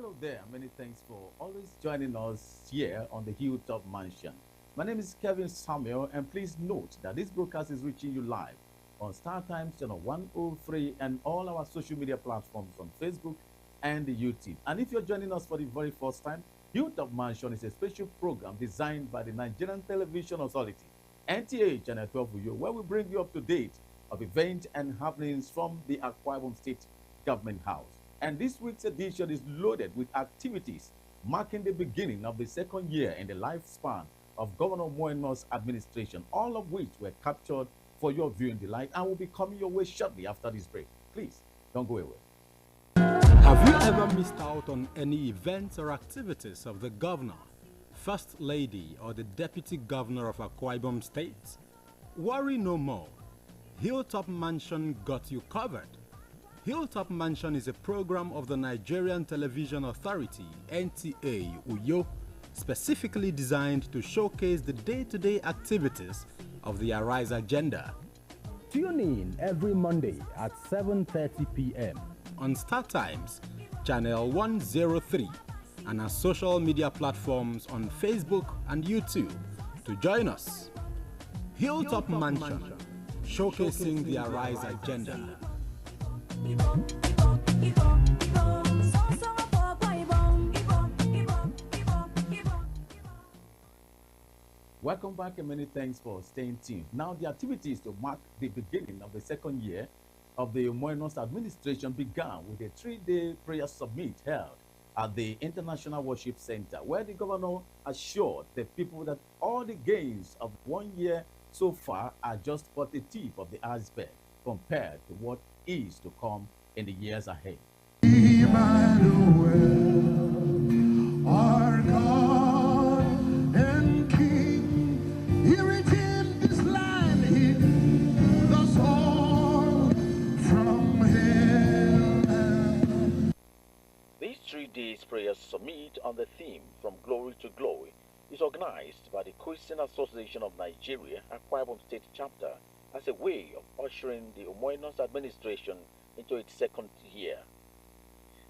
Hello there. Many thanks for always joining us here on the Hilltop Mansion. My name is Kevin Samuel, and please note that this broadcast is reaching you live on Star Times channel 103 and all our social media platforms on Facebook and YouTube. And if you're joining us for the very first time, Hilltop Mansion is a special program designed by the Nigerian Television Authority, NTA Channel 12 Uyo, where we bring you up to date of events and happenings from the Akwa Ibom State Government House. And this week's edition is loaded with activities marking the beginning of the second year in the lifespan of Governor Moeno's administration, all of which were captured for your viewing delight and will be coming your way shortly after this break. Please don't go away. Have you ever missed out on any events or activities of the governor, first lady, or the deputy governor of Akwa Ibom State? Worry no more. Hilltop Mansion got you covered. Hilltop Mansion is a program of the Nigerian Television Authority, NTA Uyo, specifically designed to showcase the day-to-day activities of the Arise agenda. Tune in every Monday at 7:30 p.m. on Star Times, channel 103, and our social media platforms on Facebook and YouTube to join us. Hilltop Mansion, showcasing the Arise agenda. Welcome back and many thanks for staying tuned. Now the activities to mark the beginning of the second year of the Moenos administration began with a 3-day prayer summit held at the International Worship Center, where the governor assured the people that all the gains of 1 year so far are just but the tip of the iceberg compared to what is to come in the years ahead. Emmanuel, our God and King, He redeemed this land, He us all from hell. This 3 days prayer summit on the theme From Glory to Glory is organized by the Christian Association of Nigeria, Akwa Ibom State Chapter, as a way of ushering the Moenos administration into its second year.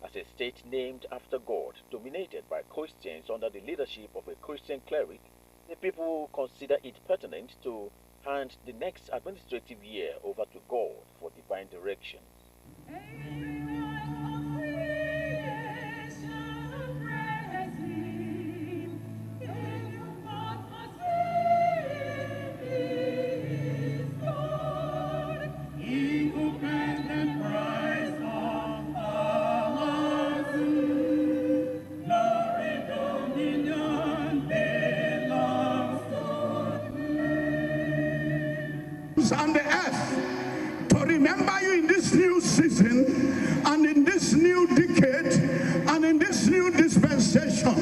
As a state named after God, dominated by Christians under the leadership of a Christian cleric, the people consider it pertinent to hand the next administrative year over to God for divine direction. On the earth to remember you in this new season and in this new decade and in this new dispensation.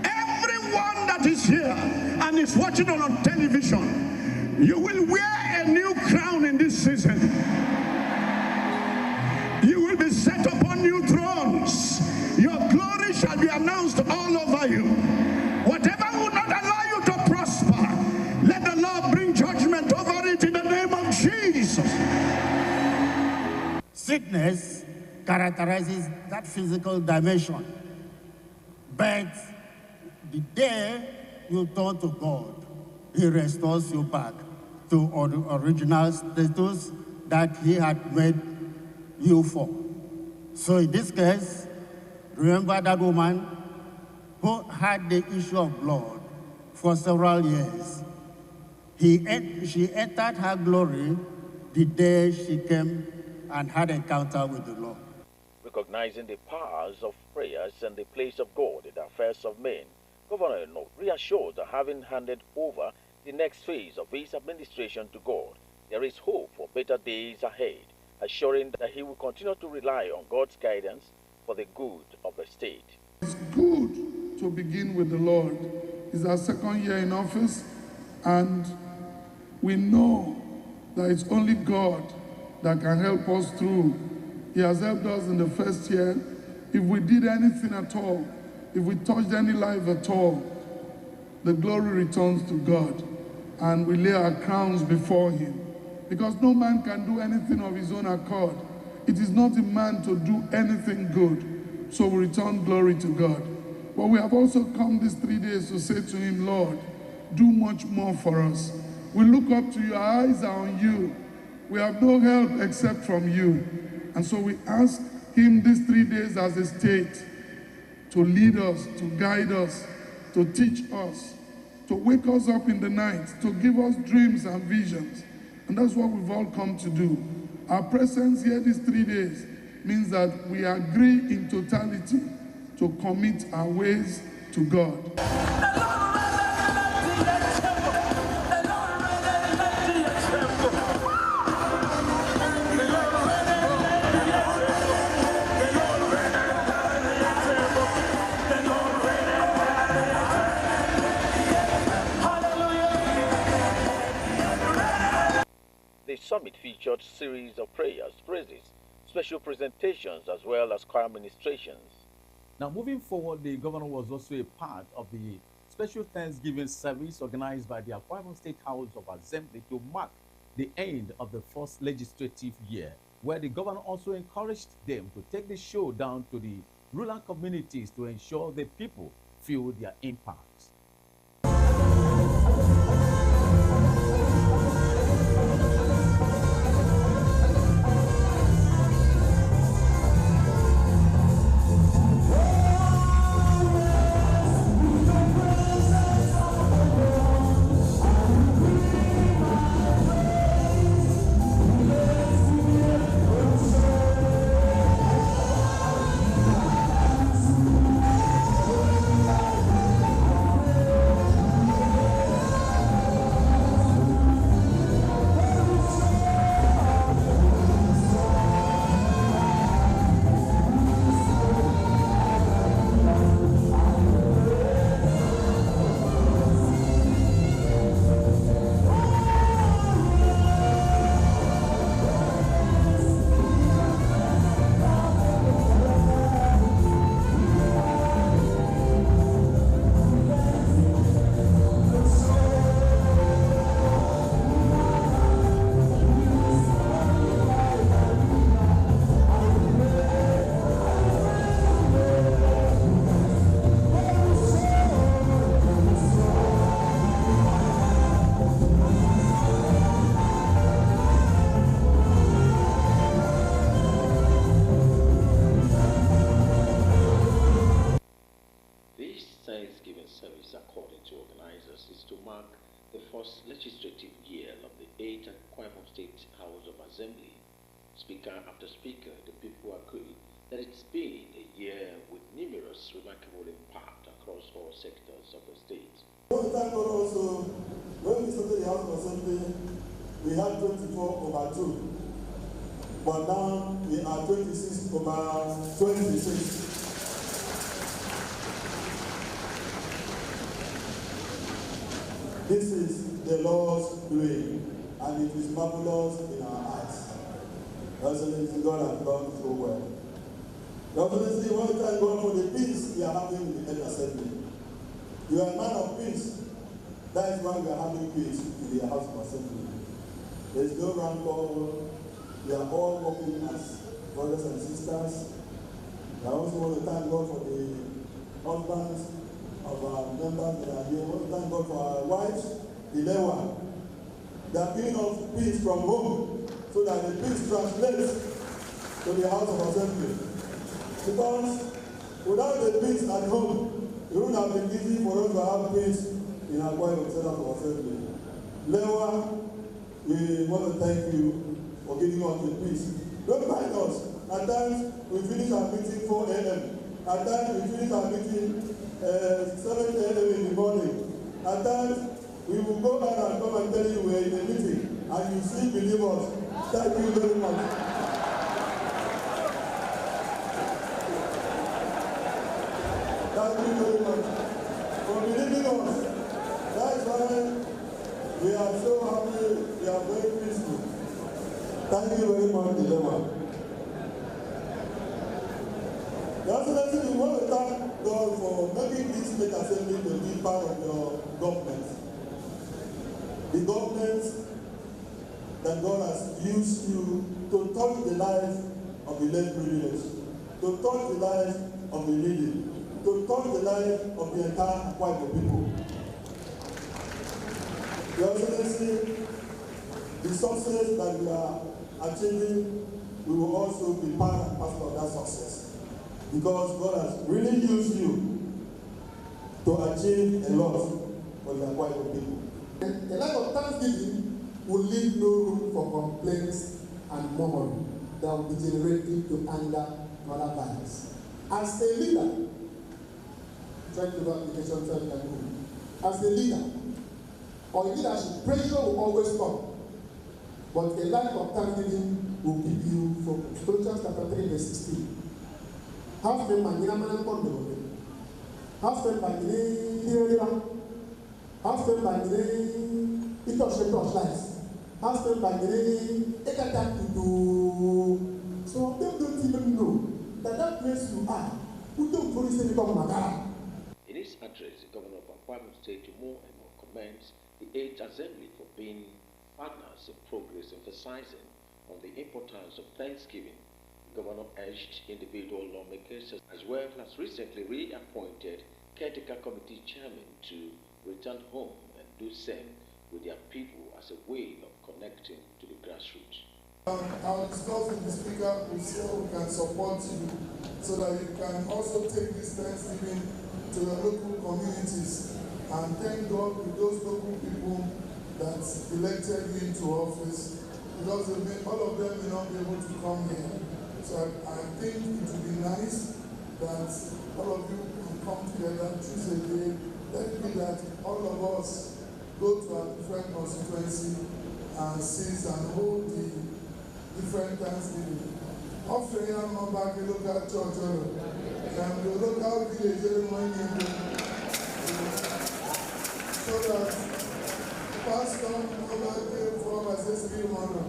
Everyone that is here and is watching on television, you will wear a new crown in this season. You will be set upon new thrones. Your glory shall be announced all over you. Whatever will not allow you to prosper, let the Lord bring judgment over it in the name of Jesus. Sickness characterizes that physical dimension. But the day you turn to God, He restores you back to the original status that He had made you for. So in this case, remember that woman who had the issue of blood for several years. She entered her glory the day she came and had an encounter with the Lord. Recognizing the powers of prayers and the place of God in the affairs of men, Governor Eno reassured that having handed over the next phase of his administration to God, there is hope for better days ahead, assuring that he will continue to rely on God's guidance for the good of the state. It's good to begin with the Lord. It's our second year in office, and we know that it's only God that can help us through. He has helped us in the first year. If we did anything at all, if we touched any life at all, the glory returns to God, and we lay our crowns before Him. Because no man can do anything of his own accord. It is not in man to do anything good. So we return glory to God. But we have also come these 3 days to say to him, Lord, do much more for us. We look up to you, our eyes are on you. We have no help except from you. And so we ask him these 3 days as a state to lead us, to guide us, to teach us, to wake us up in the night, to give us dreams and visions. And that's what we've all come to do. Our presence here these 3 days means that we agree in totality to commit our ways to God. The summit featured series of prayers, praises, special presentations, as well as choir ministrations. Now, moving forward, the governor was also a part of the special Thanksgiving service organized by the Akwa Ibom State House of Assembly to mark the end of the first legislative year, where the governor also encouraged them to take the show down to the rural communities to ensure the people feel their impact. Thanksgiving service, according to organizers, is to mark the first legislative year of the 8th Akwa Ibom State House of Assembly. Speaker after speaker, the people agree that it's been a year with numerous remarkable impact across all sectors of the state. Thank God also, when we started the House of Assembly, we had 24/2, but now we are 26/26. This is the Lord's doing, and it is marvelous in our eyes. Excellency, God has done so well. Excellency, we want to thank God for the peace we are having in the Assembly. You are a man of peace. That is why we are having peace in the House of Assembly. There is no rancor. We are all working as brothers and sisters. I also want to thank God for the husbands of our members that are here. I want to thank God for our wives, the Lewa. They are giving us peace from home so that the peace translates to the House of Assembly. Because without the peace at home, it wouldn't have been easy for us to have peace in our Akwa Ibom State House of Assembly. Lewa, we want to thank you for giving us the peace. Don't mind us. At times, we finish our meeting 4 a.m. At times, we finish our meeting 7 a.m. in the morning. At times, we will go out and come and tell you we're in a meeting, and you still believe us. Thank you very much. Thank you very much for believing us. That's why we are so happy, we are very peaceful. Thank you very much, Dilemma. The Excellency, we want to thank God for making this state assembly to be part of your government. The government that God has used you to touch the lives of the less privileged, to touch the lives of the meeting to touch the life of the entire Akwa Ibom people. Your Excellency, the success that we are achieving, we will also be part and parcel of that success. Because God has really used you to achieve a lot for the Akwa Ibom people. A life of thanksgiving will leave no room for complaints and murmuring that will be generated to anger and other bias. As a leader, trying to do application so you can move. As a leader, or leadership, pressure will always come. But a life of thanksgiving will keep you focused. Colossians chapter 3, verse 16. Have faith by the Have faith by the Have faith by the lives. Have faith by the so they don't even know that that place you are, who don't fully say become Magara. In his address, the governor of Akwa Ibom State more and more commends the 8th Assembly for being partners in progress, emphasizing on the importance of Thanksgiving. The governor urged individual lawmakers as well as recently reappointed caretaker committee chairmen to return home and do same with their people as a way of connecting to the grassroots. I'll discuss with the speaker so we can support you so that you can also take this Thanksgiving to your local communities and thank God with those local people that elected you into office, because all of them may not be able to come here. So I think it would be nice that all of you can come together, choose a day. Let it be that all of us go to a different constituency and seize and hold the different Thanksgiving. Offering a number of local church and the local village so that pastor over came from as a city model.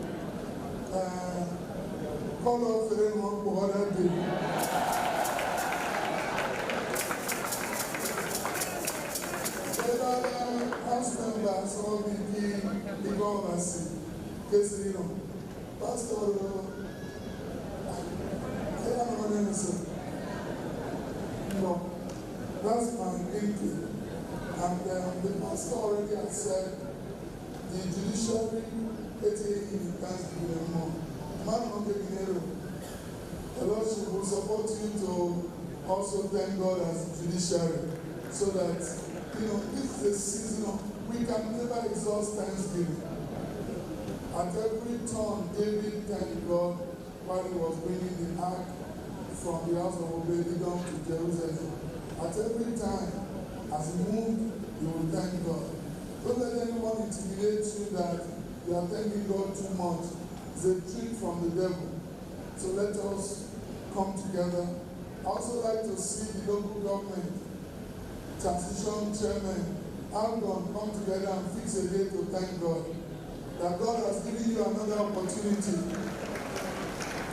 Call off the name of other day. House members all the governors, Pastor, I don't know what name is. No, that's my thinking. And the pastor already has said the judiciary 88 in Thanksgiving more. Man of the Minero, the Lordship will support you to also thank God as the judiciary so that, this is a season of, we can never exhaust Thanksgiving. At every turn, David thanked God while he was bringing the ark from the house of Obed-Edom to Jerusalem. At every time, as he moved, you will thank God. Don't let anyone intimidate you that you are thanking God too much. It's a trick from the devil. So let us come together. I also like to see the local government, transition chairman, Algon come together and fix a day to thank God. That God has given you another opportunity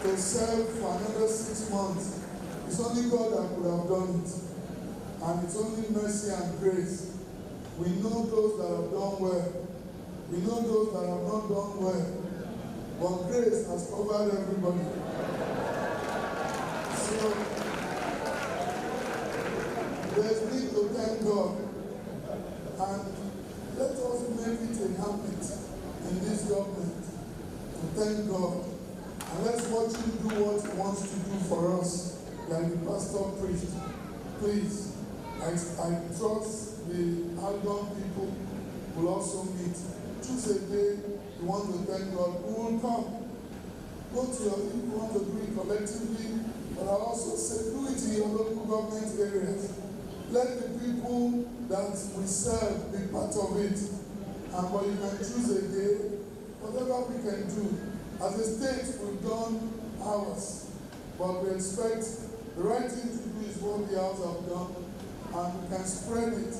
to serve for another 6 months. It's only God that could have done it. And it's only mercy and grace. We know those that have done well. We know those that have not done well. But grace has covered everybody. So, there's need to thank God. And let us make it a habit in this government to thank God. And let's watch him do what he wants to do for us, like the pastor preached. Please, I trust the Algon people will also meet. Choose a day you want to thank God. We will come. Go to your, if you want to do it collectively, but I also say do it in your local government areas. Let the people that we serve be part of it. And but you can choose a day, whatever we can do. As a state, we've done ours, but we expect the right thing to do is what the house have done, and we can spread it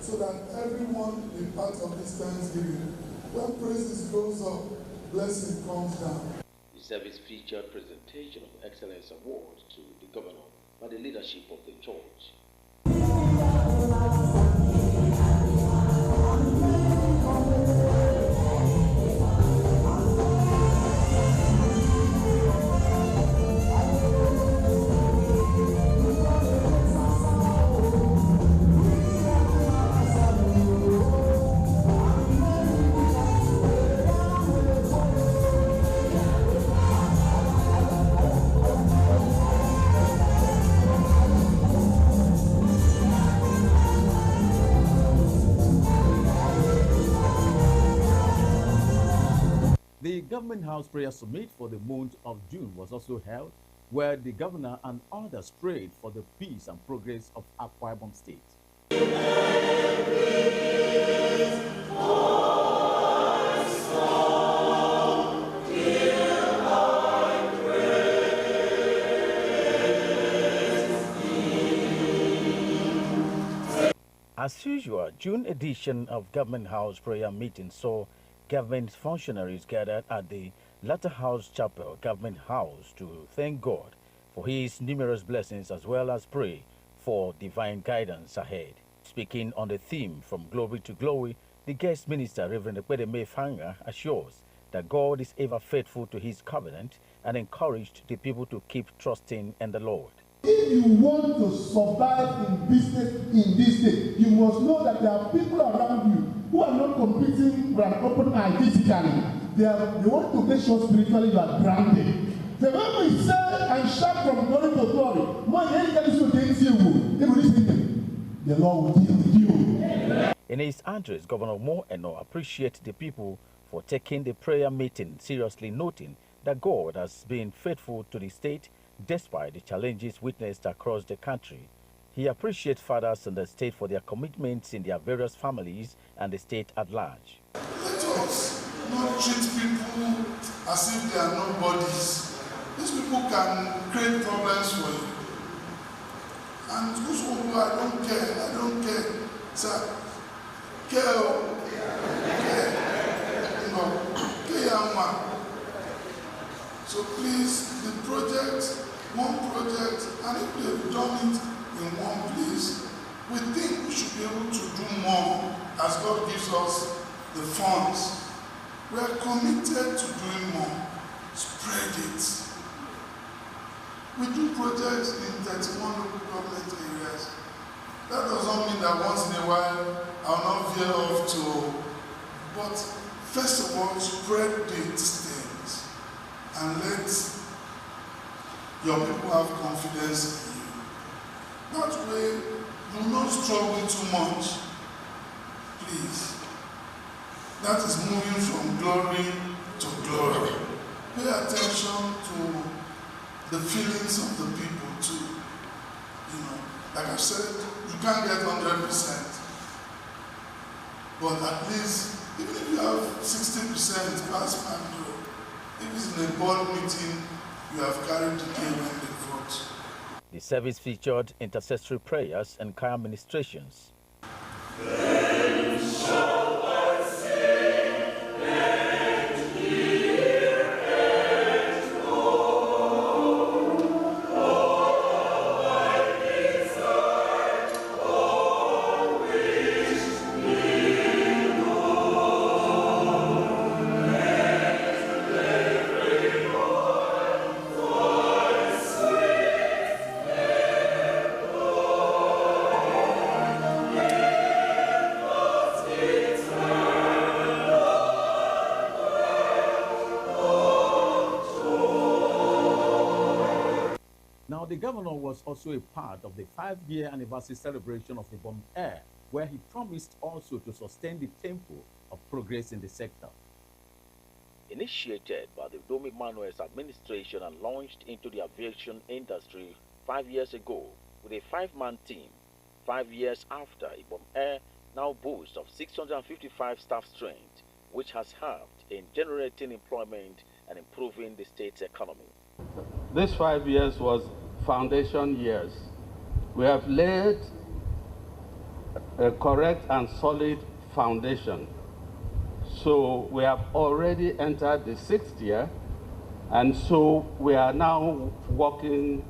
so that everyone be part of this Thanksgiving. When praises goes up, blessing comes down. The service featured presentation of Excellence Award to the governor by the leadership of the church. Government House Prayer Summit for the month of June was also held, where the governor and others prayed for the peace and progress of Akwa Ibom State. As usual, June edition of Government House prayer meeting saw government functionaries gathered at the Latter House Chapel, Government House, to thank God for his numerous blessings as well as pray for divine guidance ahead. Speaking on the theme From Glory to Glory, the guest minister, Reverend Ekwedeme Fanga, assures that God is ever faithful to his covenant and encouraged the people to keep trusting in the Lord. If you want to survive in business in this day, you must know that there are people around you who are not competing with an open eye physically. They want to make sure spiritually you are grounded. The Bible is said and shout from glory to glory. The Lord will deal with you. In his address, Governor Mo Eno appreciated the people for taking the prayer meeting seriously, noting that God has been faithful to the state despite the challenges witnessed across the country. He appreciates fathers in the state for their commitments in their various families and the state at large. Let us not treat people as if they are nobodies. These people can create problems for you. And those who I don't care. Sir, care. So please, the project, one project, and if they've done it in one place, we think we should be able to do more as God gives us the funds. We are committed to doing more. Spread it. We do projects in 31 local government areas. That does not mean that once in a while I'll not veer off to, but first of all, spread these things and let your people have confidence in you. That way, you will not struggle too much. Please. That is moving from glory to glory. Pay attention to the feelings of the people too. You know, like I said, you can't get 100%. But at least, even if you have 60%, pass and do. If it's in a board meeting, you have carried the day when they vote. The service featured intercessory prayers and choir ministrations. Now, the governor was also a part of the 5-year anniversary celebration of the Ibom Air, where he promised also to sustain the tempo of progress in the sector. Initiated by the Domi Manuel's administration and launched into the aviation industry 5 years ago with a 5-man team, 5 years after, Ibom Air now boasts of 655 staff strength, which has helped in generating employment and improving the state's economy. These 5 years was foundation years. We have laid a correct and solid foundation. So we have already entered the 6th year, and so we are now working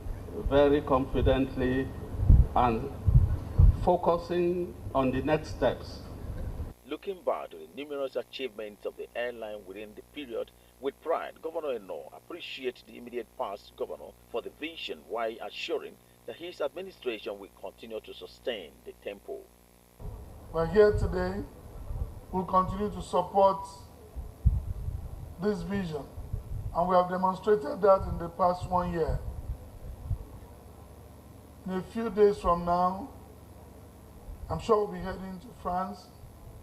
very confidently and focusing on the next steps. Looking back to the numerous achievements of the airline within the period, with pride, Governor Eno appreciates the immediate past governor for the vision while assuring that his administration will continue to sustain the tempo. We're here today. We'll continue to support this vision, and we have demonstrated that in the past 1 year. In a few days from now, I'm sure we'll be heading to France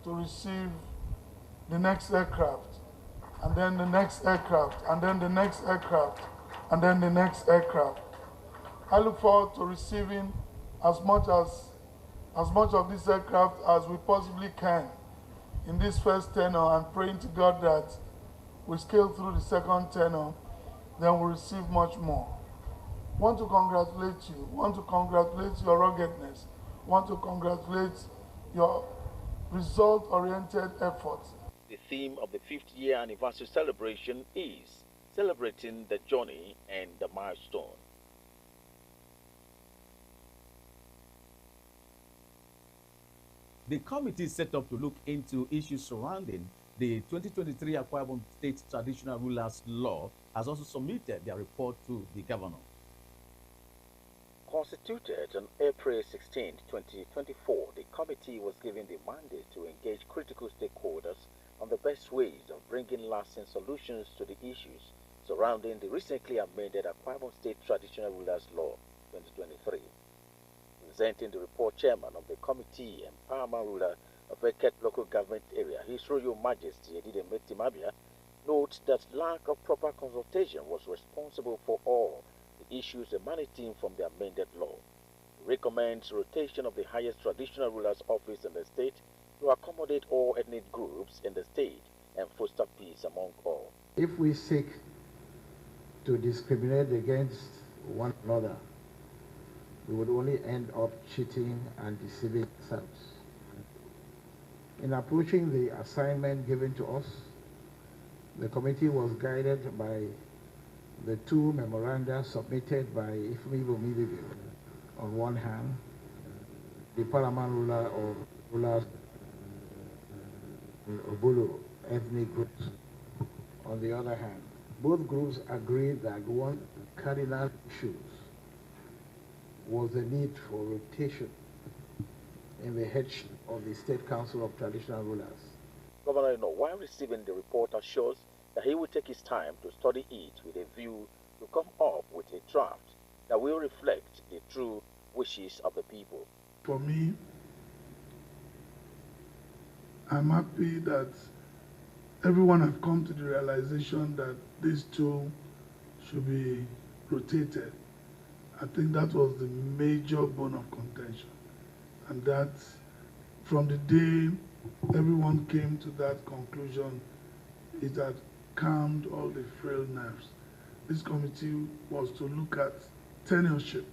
to receive the next aircraft. and then the next aircraft, and then the next aircraft, and then the next aircraft. I look forward to receiving as much of this aircraft as we possibly can in this first tenor, and praying to God that we scale through the second tenor, then we'll receive much more. Want to congratulate you, want to congratulate your ruggedness, want to congratulate your result-oriented efforts. The theme of the 50th year anniversary celebration is celebrating the journey and the milestone. The committee is set up to look into issues surrounding the 2023 Akwa Ibom State Traditional Rulers Law has also submitted their report to the governor. Constituted on April 16, 2024, the committee was given the mandate to engage critical stakeholders on the best ways of bringing lasting solutions to the issues surrounding the recently amended Akwa Ibom State Traditional Rulers Law 2023. Presenting the report, chairman of the committee and paramount ruler of Eket local government area, His Royal Majesty Edide Timabia, notes that lack of proper consultation was responsible for all the issues emanating from the amended law. He recommends rotation of the highest traditional ruler's office in the state to accommodate all ethnic groups in the state and foster peace among all. If we seek to discriminate against one another, we would only end up cheating and deceiving ourselves. In approaching the assignment given to us, the committee was guided by the two memoranda submitted by Ifmibo Mibibi on one hand, the paramount ruler of rulers in Obolo ethnic groups on the other hand. Both groups agreed that one cardinal issue was the need for rotation in the headship of the State Council of Traditional Rulers. Governor, while receiving the report, assures that he will take his time to study it with a view to come up with a draft that will reflect the true wishes of the people. For me, I'm happy that everyone has come to the realization that these two should be rotated. I think that was the major bone of contention, and that from the day everyone came to that conclusion, it had calmed all the frail nerves. This committee was to look at tenureship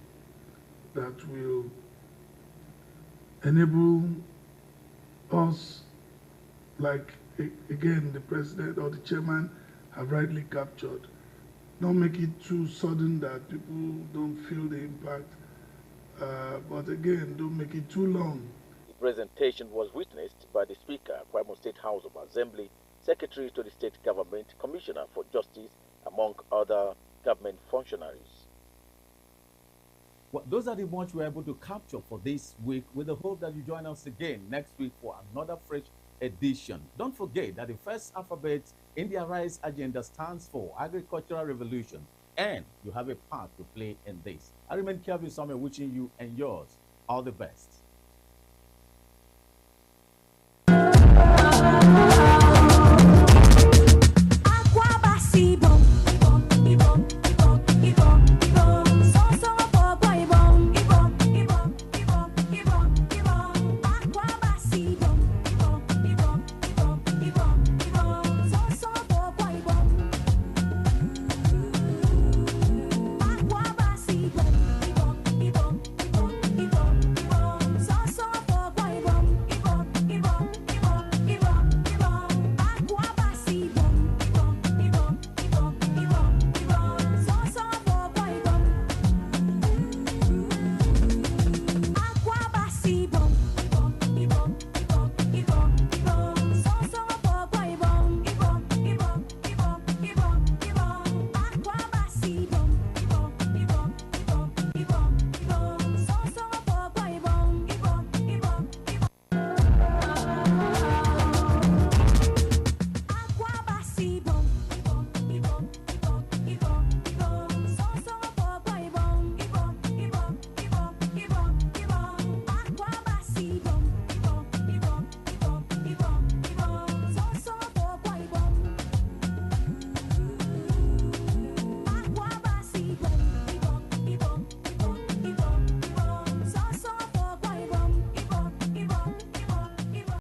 that will enable us, like again the president or the chairman have rightly captured, not make it too sudden that people don't feel the impact, but again, don't make it too long. The presentation was witnessed by the Speaker, Akwa Ibom State House of Assembly, Secretary to the State Government, Commissioner for Justice, among other government functionaries. Well, those are the much we're able to capture for this week, with the hope that you join us again next week for another fresh edition. Don't forget that the first alphabet in the Arise agenda stands for Agricultural Revolution, and you have a part to play in this. I remain Kelvin Samuel, wishing you and yours all the best.